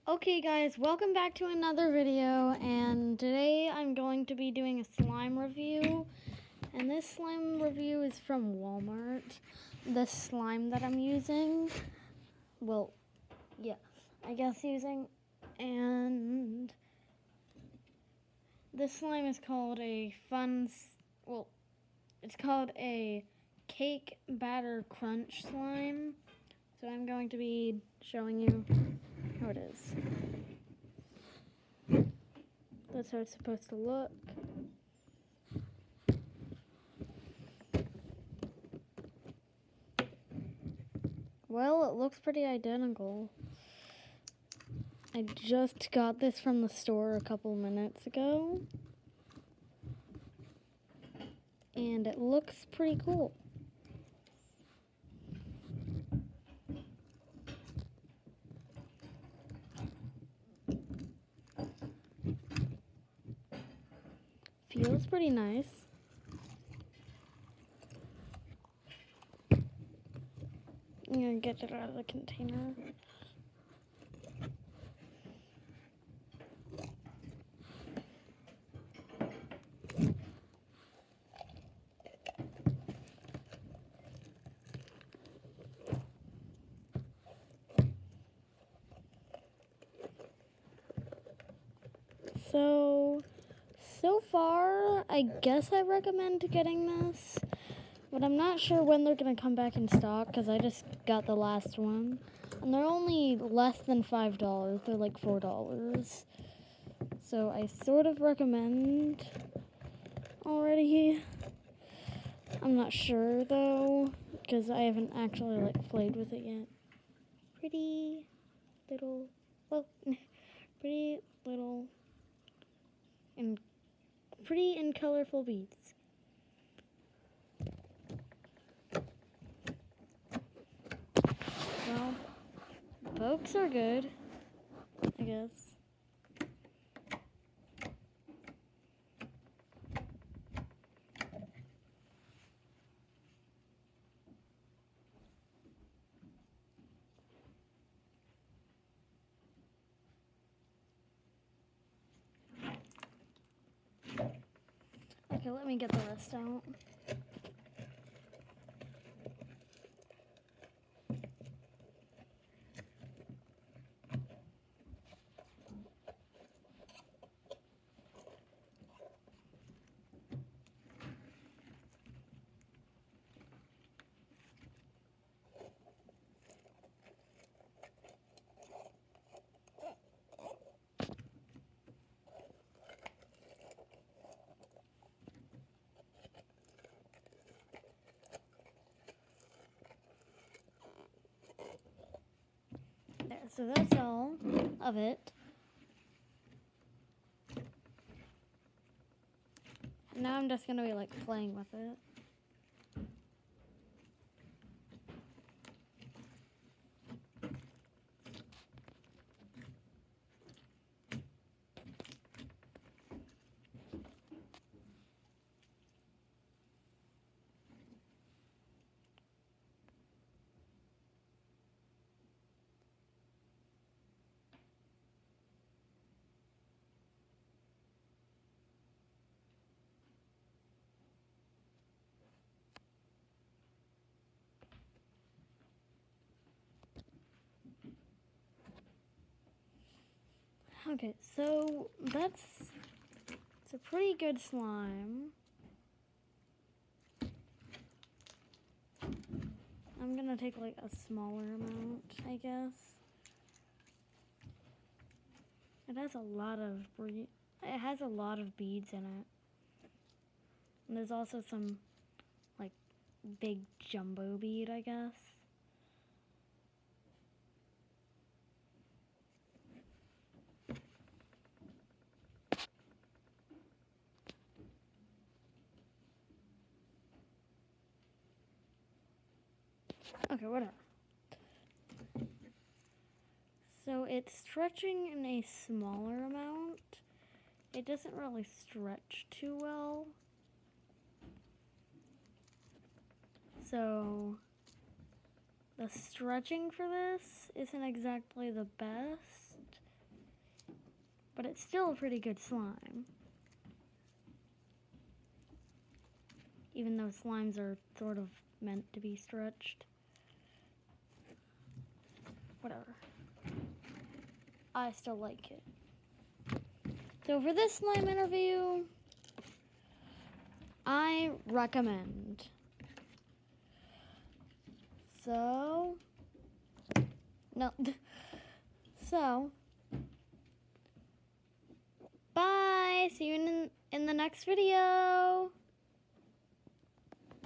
Okay guys, welcome back to another video, and today I'm going to be doing a slime review, and this slime review is from Walmart. The slime that I'm using, and this slime is called it's called a cake batter crunch slime, so I'm going to be showing you how it is. That's how it's supposed to look. Well, it looks pretty identical. I just got this from the store a couple minutes ago. And it looks pretty cool. Feels pretty nice. I'm gonna get it out of the container. So far, I guess I recommend getting this, but I'm not sure when they're gonna come back in stock because I just got the last one. And they're only less than $5, they're like $4. So I sort of recommend already. I'm not sure though, because I haven't actually played with it yet. Pretty little and pretty and colorful beads. Well, pokes are good, I guess. Okay, let me get the rest out. There, so that's all of it. Now I'm just gonna be playing with it. Okay, so it's a pretty good slime. I'm gonna take a smaller amount, I guess. It has a lot of beads in it. And there's also some big jumbo bead, I guess. Okay, whatever. So it's stretching in a smaller amount. It doesn't really stretch too well. So the stretching for this isn't exactly the best. but it's still a pretty good slime. Even though slimes are sort of meant to be stretched. Whatever. I still like it. So for this slime interview, I recommend. So, no. So, bye. See you in the next video.